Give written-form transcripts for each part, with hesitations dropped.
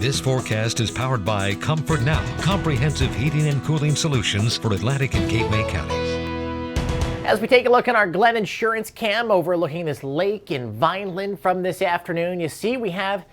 This forecast is powered by Comfort Now, comprehensive heating and cooling solutions for Atlantic and Gateway counties. As we take a look at our Glen Insurance cam overlooking this lake in Vineland from this afternoon, you see we have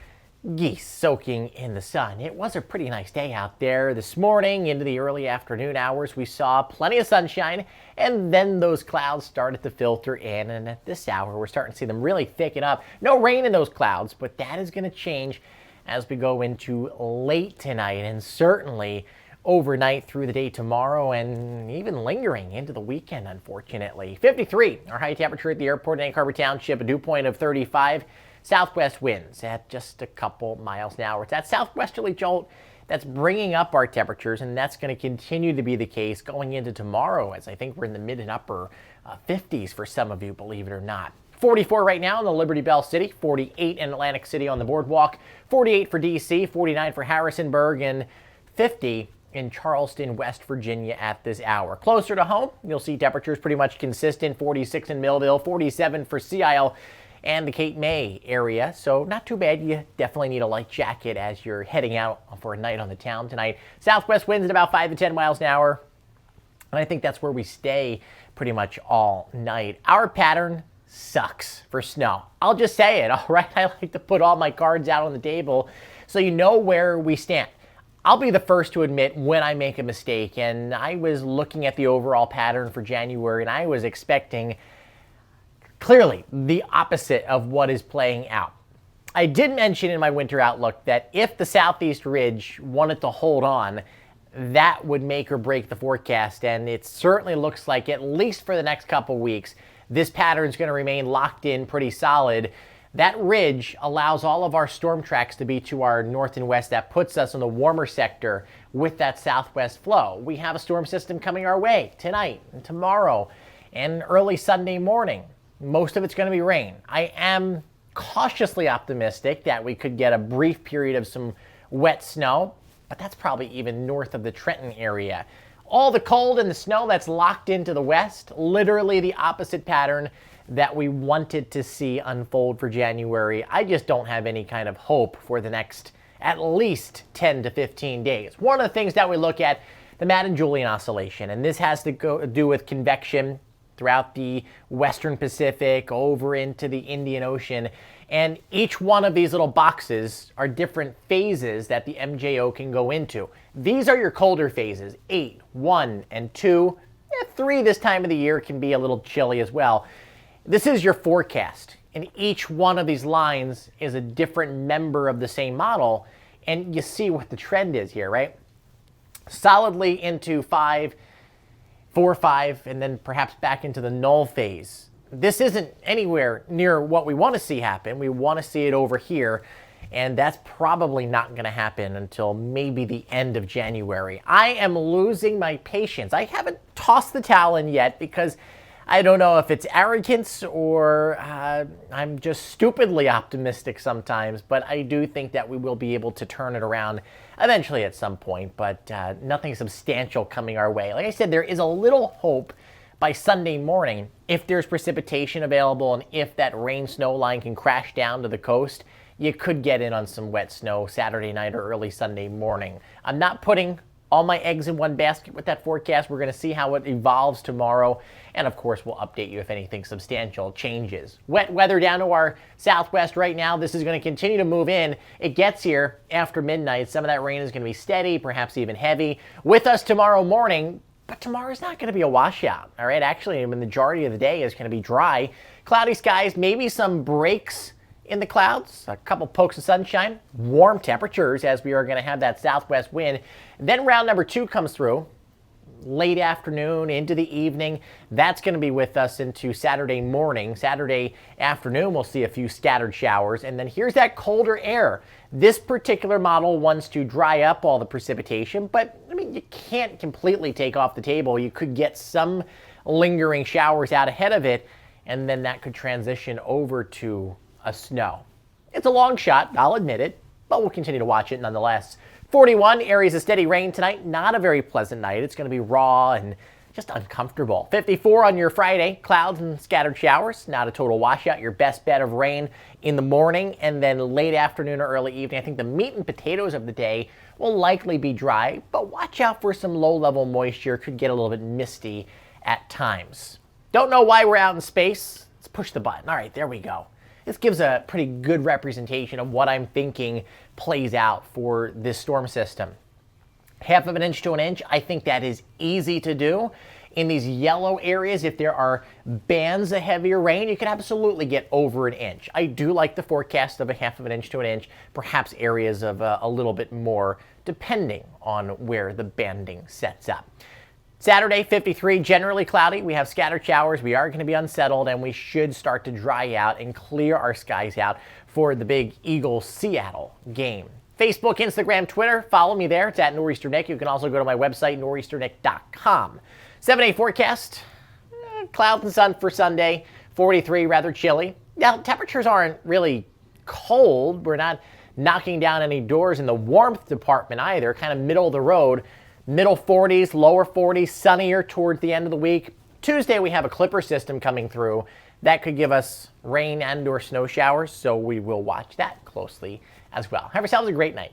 geese soaking in the sun. It was a pretty nice day out there this morning. Into the early afternoon hours, we saw plenty of sunshine, and then those clouds started to filter in, and at this hour, we're starting to see them really thicken up. No rain in those clouds, but that is going to change as we go into late tonight and certainly overnight through the day tomorrow and even lingering into the weekend, unfortunately. 53, our high temperature at the airport in Egg Harbor Township, a dew point of 35. Southwest winds at just a couple miles an hour. It's that southwesterly jolt that's bringing up our temperatures, and that's going to continue to be the case going into tomorrow, as I think we're in the mid and upper 50s for some of you, believe it or not. 44 right now in the Liberty Bell City, 48 in Atlantic City on the boardwalk, 48 for D.C., 49 for Harrisonburg, and 50 in Charleston, West Virginia at this hour. Closer to home, you'll see temperatures pretty much consistent, 46 in Millville, 47 for Sea Isle and the Cape May area, so not too bad. You definitely need a light jacket as you're heading out for a night on the town tonight. Southwest winds at about 5 to 10 miles an hour, and I think that's where we stay pretty much all night. Our pattern sucks for snow. I'll just say it, all right? I like to put all my cards out on the table so you know where we stand. I'll be the first to admit when I make a mistake, and I was looking at the overall pattern for January, and I was expecting clearly the opposite of what is playing out. I did mention in my winter outlook that if the Southeast Ridge wanted to hold on, that would make or break the forecast, and it certainly looks like, at least for the next couple weeks, this pattern is going to remain locked in pretty solid. That ridge allows all of our storm tracks to be to our north and west. That puts us in the warmer sector with that southwest flow. We have a storm system coming our way tonight and tomorrow and early Sunday morning. Most of it's going to be rain. I am cautiously optimistic that we could get a brief period of some wet snow, but that's probably even north of the Trenton area. All the cold and the snow that's locked into the west, literally the opposite pattern that we wanted to see unfold for January. I just don't have any kind of hope for the next at least 10 to 15 days. One of the things that we look at, the Madden-Julian oscillation, and this has to do with convection throughout the western Pacific over into the Indian Ocean. And each one of these little boxes are different phases that the MJO can go into. These are your colder phases, 8, 1, and 2. 3 this time of the year can be a little chilly as well. This is your forecast, and each one of these lines is a different member of the same model, and you see what the trend is here, right? Solidly into 5, 4, 5, and then perhaps back into the null phase. This isn't anywhere near what we want to see happen. We want to see it over here, and that's probably not going to happen until maybe the end of January. I am losing my patience. I haven't tossed the towel in yet because I don't know if it's arrogance or I'm just stupidly optimistic sometimes, but I do think that we will be able to turn it around eventually at some point, but nothing substantial coming our way. Like I said, there is a little hope by Sunday morning if there's precipitation available and if that rain-snow line can crash down to the coast. You could get in on some wet snow Saturday night or early Sunday morning. I'm not putting all my eggs in one basket with that forecast. We're going to see how it evolves tomorrow. And of course, we'll update you if anything substantial changes. Wet weather down to our southwest right now. This is going to continue to move in. It gets here after midnight. Some of that rain is going to be steady, perhaps even heavy. With us tomorrow morning, but tomorrow's not going to be a washout. All right, actually, the majority of the day is going to be dry. Cloudy skies, maybe some breaks in the clouds, a couple pokes of sunshine, warm temperatures as we are going to have that southwest wind. Then round number 2 comes through, late afternoon into the evening. That's going to be with us into Saturday morning. Saturday afternoon, we'll see a few scattered showers. And then here's that colder air. This particular model wants to dry up all the precipitation, but I mean, you can't completely take off the table. You could get some lingering showers out ahead of it, and then that could transition over to a snow. It's a long shot, I'll admit it, but we'll continue to watch it nonetheless. 41, areas of steady rain tonight. Not a very pleasant night. It's going to be raw and just uncomfortable. 54 on your Friday, clouds and scattered showers. Not a total washout. Your best bet of rain in the morning and then late afternoon or early evening. I think the meat and potatoes of the day will likely be dry, but watch out for some low-level moisture. Could get a little bit misty at times. Don't know why we're out in space. Let's push the button. All right, there we go. This gives a pretty good representation of what I'm thinking plays out for this storm system. Half of an inch to an inch, I think that is easy to do. In these yellow areas, if there are bands of heavier rain, you can absolutely get over an inch. I do like the forecast of a half of an inch to an inch, perhaps areas of a little bit more, depending on where the banding sets up. Saturday, 53, generally cloudy. We have scattered showers. We are going to be unsettled, and we should start to dry out and clear our skies out for the big Eagles-Seattle game. Facebook, Instagram, Twitter, follow me there. It's at Nor'easter Nick. You can also go to my website, nor'easternick.com. 7-day forecast, clouds and sun for Sunday, 43, rather chilly. Now, temperatures aren't really cold. We're not knocking down any doors in the warmth department either, kind of middle of the road. Middle 40s, lower 40s, sunnier towards the end of the week. Tuesday, we have a clipper system coming through. That could give us rain and or snow showers, so we will watch that closely as well. Have yourselves a great night.